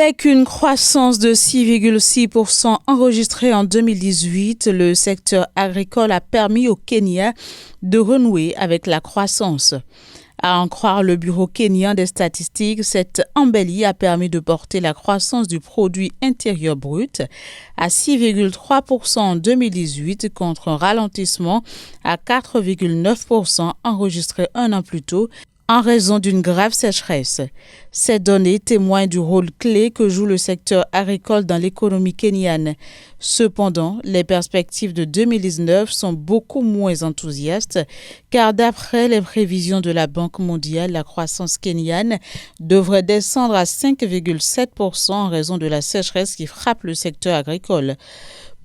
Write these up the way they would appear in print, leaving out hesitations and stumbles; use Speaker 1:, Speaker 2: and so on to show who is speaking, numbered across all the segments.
Speaker 1: Avec une croissance de 6,6% enregistrée en 2018, le secteur agricole a permis au Kenya de renouer avec la croissance. À en croire le Bureau kenyan des statistiques, cette embellie a permis de porter la croissance du produit intérieur brut à 6,3% en 2018 contre un ralentissement à 4,9% enregistré un an plus tôt en raison d'une grave sécheresse. Ces données témoignent du rôle clé que joue le secteur agricole dans l'économie kenyane. Cependant, les perspectives de 2019 sont beaucoup moins enthousiastes car d'après les prévisions de la Banque mondiale, la croissance kenyane devrait descendre à 5,7% en raison de la sécheresse qui frappe le secteur agricole.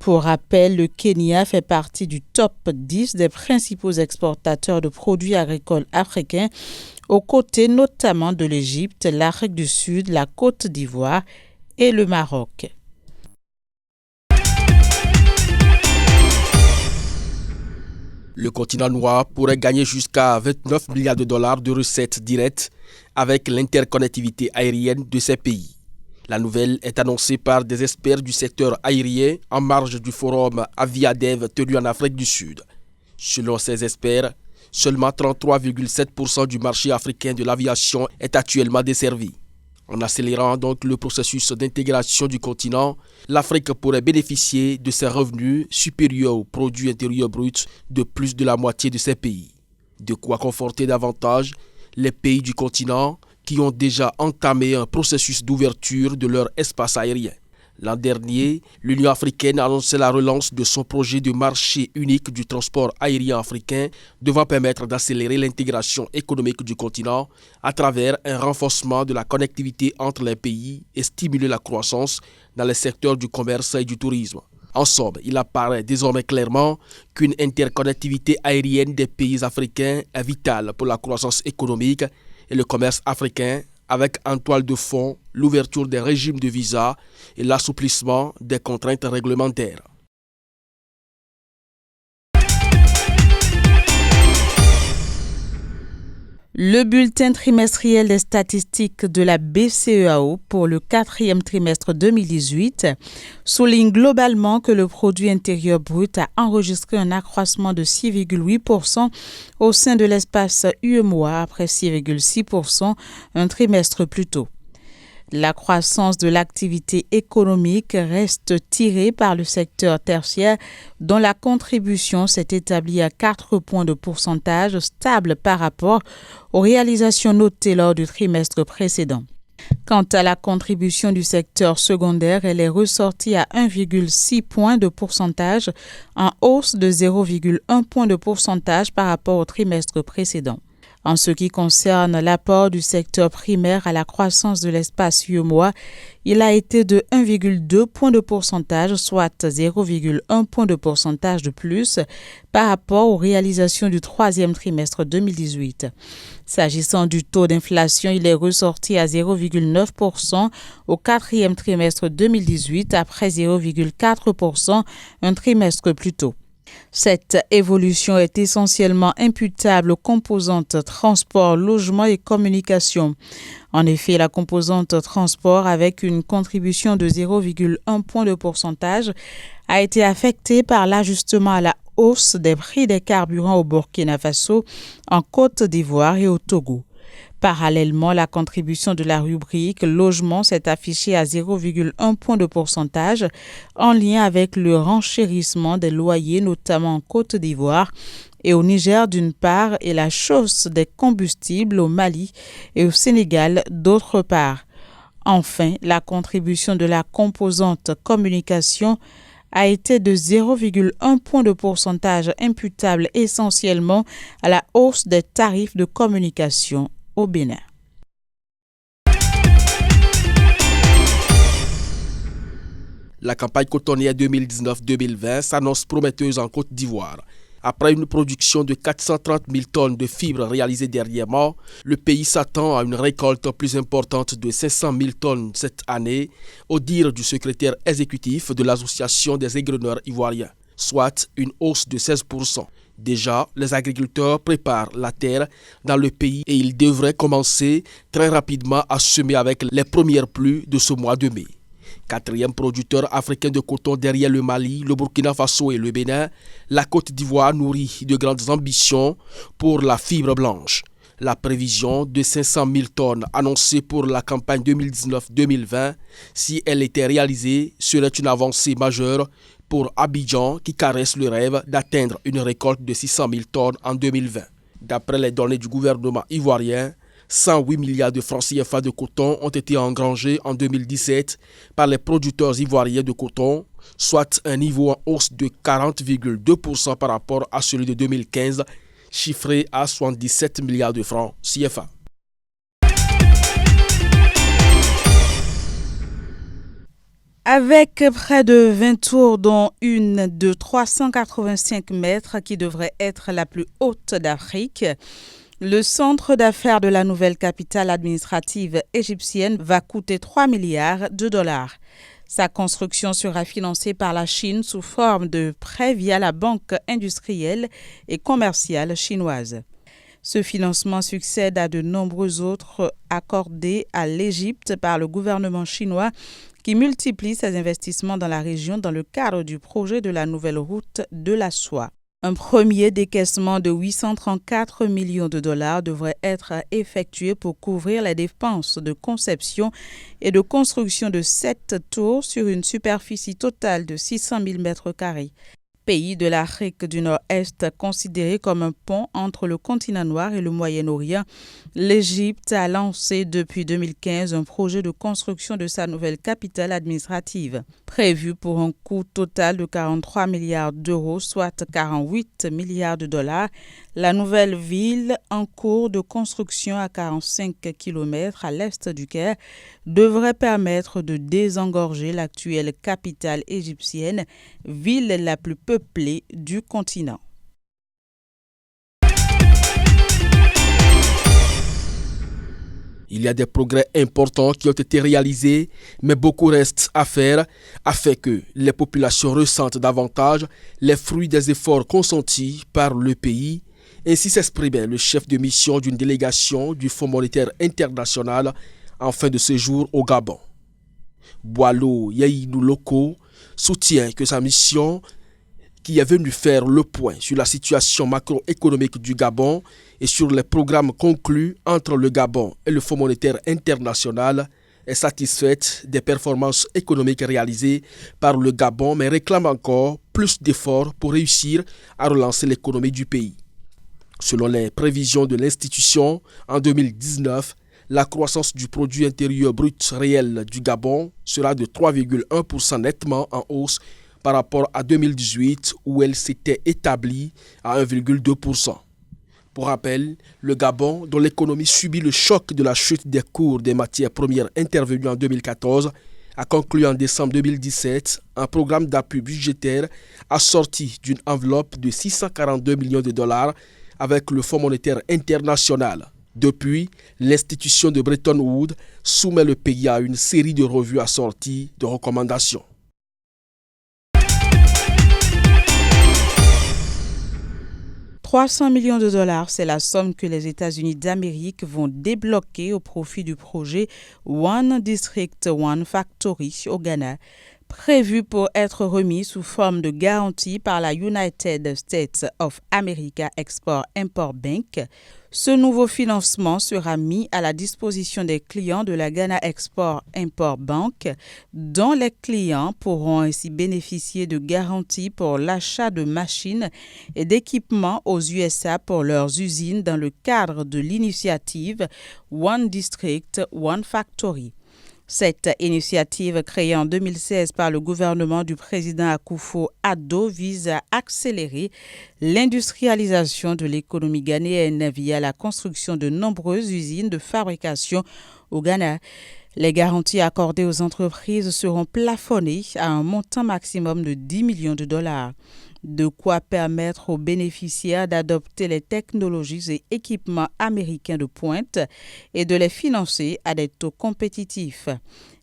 Speaker 1: Pour rappel, le Kenya fait partie du top 10 des principaux exportateurs de produits agricoles africains, aux côtés notamment de l'Égypte, l'Afrique du Sud, la Côte d'Ivoire et le Maroc.
Speaker 2: Le continent noir pourrait gagner jusqu'à 29 milliards de dollars de recettes directes avec l'interconnectivité aérienne de ces pays. La nouvelle est annoncée par des experts du secteur aérien en marge du forum Aviadev tenu en Afrique du Sud. Selon ces experts, seulement 33,7% du marché africain de l'aviation est actuellement desservi. En accélérant donc le processus d'intégration du continent, l'Afrique pourrait bénéficier de ses revenus supérieurs au produit intérieur brut de plus de la moitié de ces pays. De quoi conforter davantage les pays du continent qui ont déjà entamé un processus d'ouverture de leur espace aérien. L'an dernier, l'Union africaine a annoncé la relance de son projet de marché unique du transport aérien africain devant permettre d'accélérer l'intégration économique du continent à travers un renforcement de la connectivité entre les pays et stimuler la croissance dans les secteurs du commerce et du tourisme. En somme, il apparaît désormais clairement qu'une interconnectivité aérienne des pays africains est vitale pour la croissance économique et le commerce africain, avec en toile de fond l'ouverture des régimes de visa et l'assouplissement des contraintes réglementaires.
Speaker 1: Le bulletin trimestriel des statistiques de la BCEAO pour le 4e trimestre 2018 souligne globalement que le produit intérieur brut a enregistré un accroissement de 6,8% au sein de l'espace UEMOA après 6,6% un trimestre plus tôt. La croissance de l'activité économique reste tirée par le secteur tertiaire dont la contribution s'est établie à 4 points de pourcentage, stable par rapport aux réalisations notées lors du trimestre précédent. Quant à la contribution du secteur secondaire, elle est ressortie à 1,6 points de pourcentage, en hausse de 0,1 point de pourcentage par rapport au trimestre précédent. En ce qui concerne l'apport du secteur primaire à la croissance de l'espace UEMOA, il a été de 1,2 points de pourcentage, soit 0,1 point de pourcentage de plus par rapport aux réalisations du 3e trimestre 2018. S'agissant du taux d'inflation, il est ressorti à 0,9% au 4e trimestre 2018 après 0,4% un trimestre plus tôt. Cette évolution est essentiellement imputable aux composantes transport, logement et communication. En effet, la composante transport, avec une contribution de 0,1 point de pourcentage, a été affectée par l'ajustement à la hausse des prix des carburants au Burkina Faso, en Côte d'Ivoire et au Togo. Parallèlement, la contribution de la rubrique logement s'est affichée à 0,1 point de pourcentage en lien avec le renchérissement des loyers, notamment en Côte d'Ivoire et au Niger d'une part et la hausse des combustibles au Mali et au Sénégal d'autre part. Enfin, la contribution de la composante communication a été de 0,1 point de pourcentage imputable essentiellement à la hausse des tarifs de communication au Bénin.
Speaker 2: La campagne cotonnière 2019-2020 s'annonce prometteuse en Côte d'Ivoire. Après une production de 430 000 tonnes de fibres réalisée dernièrement, le pays s'attend à une récolte plus importante de 500 000 tonnes cette année, au dire du secrétaire exécutif de l'Association des égreneurs ivoiriens. soit une hausse de 16%. Déjà, les agriculteurs préparent la terre dans le pays et ils devraient commencer très rapidement à semer avec les premières pluies de ce mois de mai. Quatrième producteur africain de coton derrière le Mali, le Burkina Faso et le Bénin, la Côte d'Ivoire nourrit de grandes ambitions pour la fibre blanche. La prévision de 500 000 tonnes annoncée pour la campagne 2019-2020, si elle était réalisée, serait une avancée majeure pour Abidjan qui caresse le rêve d'atteindre une récolte de 600 000 tonnes en 2020. D'après les données du gouvernement ivoirien, 108 milliards de francs CFA de coton ont été engrangés en 2017 par les producteurs ivoiriens de coton, soit un niveau en hausse de 40,2% par rapport à celui de 2015, chiffré à 77 milliards de francs CFA.
Speaker 1: Avec près de 20 tours, dont une de 385 mètres qui devrait être la plus haute d'Afrique, le centre d'affaires de la nouvelle capitale administrative égyptienne va coûter 3 milliards de dollars. Sa construction sera financée par la Chine sous forme de prêts via la Banque industrielle et commerciale chinoise. Ce financement succède à de nombreux autres accordés à l'Égypte par le gouvernement chinois qui multiplie ses investissements dans la région dans le cadre du projet de la nouvelle route de la soie. Un premier décaissement de 834 millions de dollars devrait être effectué pour couvrir les dépenses de conception et de construction de 7 tours sur une superficie totale de 600 000 mètres carrés. Pays de l'Afrique du Nord-Est considéré comme un pont entre le continent noir et le Moyen-Orient, l'Égypte a lancé depuis 2015 un projet de construction de sa nouvelle capitale administrative. Prévu pour un coût total de 43 milliards d'euros, soit 48 milliards de dollars, la nouvelle ville, en cours de construction à 45 km à l'est du Caire, devrait permettre de désengorger l'actuelle capitale égyptienne, ville la plus peuplée du continent.
Speaker 2: Il y a des progrès importants qui ont été réalisés, mais beaucoup reste à faire afin que les populations ressentent davantage les fruits des efforts consentis par le pays. Ainsi s'exprimait le chef de mission d'une délégation du Fonds monétaire international en fin de séjour au Gabon. Boalo Yaïdou Loko soutient que sa mission, qui est venue faire le point sur la situation macroéconomique du Gabon et sur les programmes conclus entre le Gabon et le Fonds monétaire international, est satisfaite des performances économiques réalisées par le Gabon, mais réclame encore plus d'efforts pour réussir à relancer l'économie du pays. Selon les prévisions de l'institution, en 2019, la croissance du produit intérieur brut réel du Gabon sera de 3,1% nettement en hausse par rapport à 2018 où elle s'était établie à 1,2%. Pour rappel, le Gabon, dont l'économie subit le choc de la chute des cours des matières premières intervenue en 2014, a conclu en décembre 2017 un programme d'appui budgétaire assorti d'une enveloppe de 642 millions de dollars avec le Fonds monétaire international. Depuis, l'institution de Bretton Woods soumet le pays à une série de revues assorties de recommandations.
Speaker 1: « 300 millions de dollars, c'est la somme que les États-Unis d'Amérique vont débloquer au profit du projet One District, One Factory au Ghana, prévu pour être remis sous forme de garantie par la United States of America Export-Import Bank. Ce nouveau financement sera mis à la disposition des clients de la Ghana Export-Import Bank, dont les clients pourront ainsi bénéficier de garanties pour l'achat de machines et d'équipements aux USA pour leurs usines dans le cadre de l'initiative One District, One Factory. Cette initiative, créée en 2016 par le gouvernement du président Akufo-Addo, vise à accélérer l'industrialisation de l'économie ghanéenne via la construction de nombreuses usines de fabrication au Ghana. Les garanties accordées aux entreprises seront plafonnées à un montant maximum de 10 millions de dollars. De quoi permettre aux bénéficiaires d'adopter les technologies et équipements américains de pointe et de les financer à des taux compétitifs.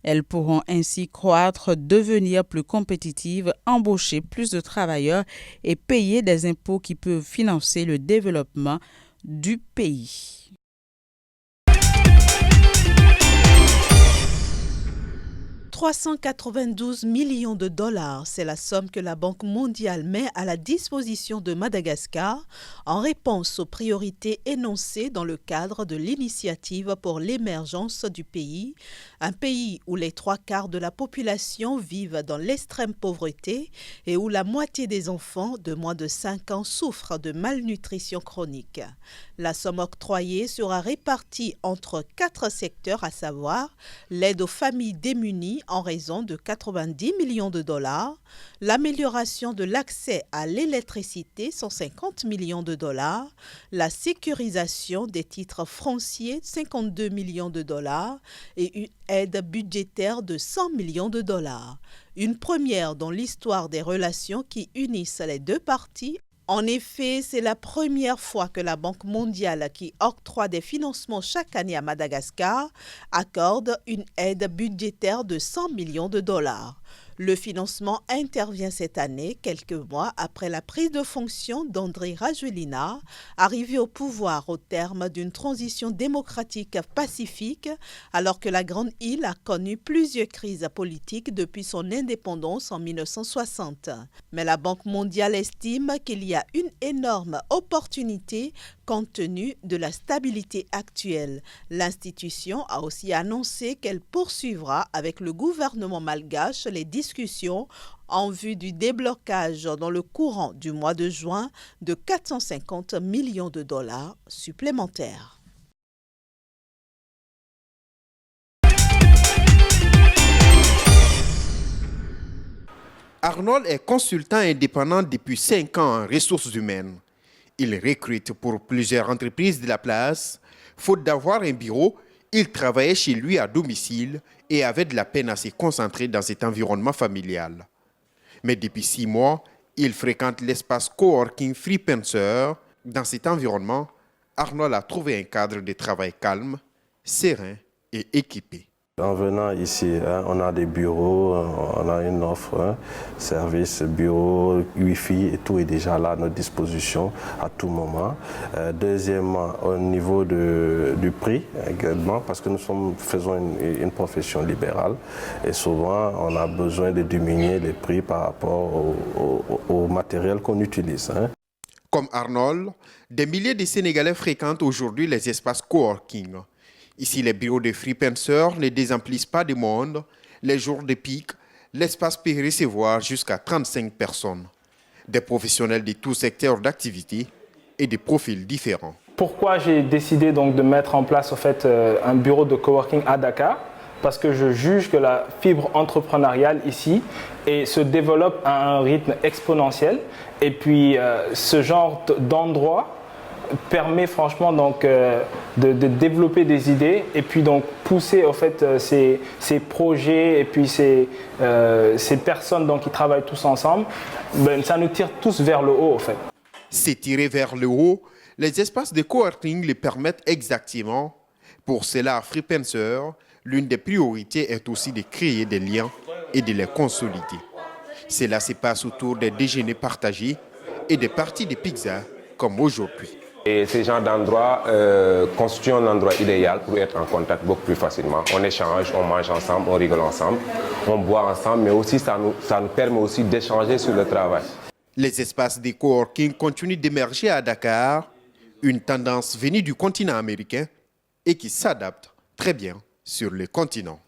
Speaker 1: Elles pourront ainsi croître, devenir plus compétitives, embaucher plus de travailleurs et payer des impôts qui peuvent financer le développement du pays.
Speaker 3: 392 millions de dollars, c'est la somme que la Banque mondiale met à la disposition de Madagascar en réponse aux priorités énoncées dans le cadre de l'initiative pour l'émergence du pays, un pays où les 3/4 de la population vivent dans l'extrême pauvreté et où la moitié des enfants de moins de 5 ans souffrent de malnutrition chronique. La somme octroyée sera répartie entre 4 secteurs, à savoir l'aide aux familles démunies en raison de 90 millions de dollars, l'amélioration de l'accès à l'électricité, 150 millions de dollars, la sécurisation des titres fonciers, 52 millions de dollars et une aide budgétaire de 100 millions de dollars. Une première dans l'histoire des relations qui unissent les deux parties. En effet, c'est la première fois que la Banque mondiale, qui octroie des financements chaque année à Madagascar, accorde une aide budgétaire de 100 millions de dollars. Le financement intervient cette année, quelques mois après la prise de fonction d'Andry Rajoelina, arrivé au pouvoir au terme d'une transition démocratique pacifique, alors que la Grande Île a connu plusieurs crises politiques depuis son indépendance en 1960. Mais la Banque mondiale estime qu'il y a une énorme opportunité compte tenu de la stabilité actuelle. L'institution a aussi annoncé qu'elle poursuivra avec le gouvernement malgache les discussions en vue du déblocage dans le courant du mois de juin de 450 millions de dollars supplémentaires.
Speaker 4: Arnold est consultant indépendant depuis 5 ans en ressources humaines. Il recrute pour plusieurs entreprises de la place. Faute d'avoir un bureau, il travaillait chez lui à domicile et avait de la peine à se concentrer dans cet environnement familial. Mais depuis 6 mois, il fréquente l'espace coworking Freepencer. Dans cet environnement, Arnold a trouvé un cadre de travail calme, serein et équipé.
Speaker 5: En venant ici, on a des bureaux, on a une offre, service, bureau, Wi-Fi et tout est déjà là à notre disposition à tout moment. Deuxièmement, au niveau du prix également, parce que nous faisons une profession libérale et souvent on a besoin de diminuer les prix par rapport au matériel qu'on utilise.
Speaker 4: Comme Arnold, des milliers de Sénégalais fréquentent aujourd'hui les espaces coworking. Ici, les bureaux de Freepencer ne désemplissent pas de monde. Les jours de pic, l'espace peut recevoir jusqu'à 35 personnes. Des professionnels de tous secteurs d'activité et de profils différents.
Speaker 6: Pourquoi j'ai décidé donc de mettre en place un bureau de coworking à Dakar? Parce que je juge que la fibre entrepreneuriale ici se développe à un rythme exponentiel. Et puis ce genre d'endroit permet franchement donc de développer des idées et puis donc pousser ces projets et puis ces personnes donc qui travaillent tous ensemble, ça nous tire tous vers le haut en fait.
Speaker 4: C'est tiré vers le haut, les espaces de coworking les permettent exactement. Pour cela, à Freepencer, l'une des priorités est aussi de créer des liens et de les consolider. Cela se passe autour des déjeuners partagés et des parties de pizza comme aujourd'hui.
Speaker 7: Et ces genres d'endroits constituent un endroit idéal pour être en contact beaucoup plus facilement. On échange, on mange ensemble, on rigole ensemble, on boit ensemble, mais aussi ça nous permet aussi d'échanger sur le travail.
Speaker 4: Les espaces de coworking continuent d'émerger à Dakar, une tendance venue du continent américain et qui s'adapte très bien sur le continent.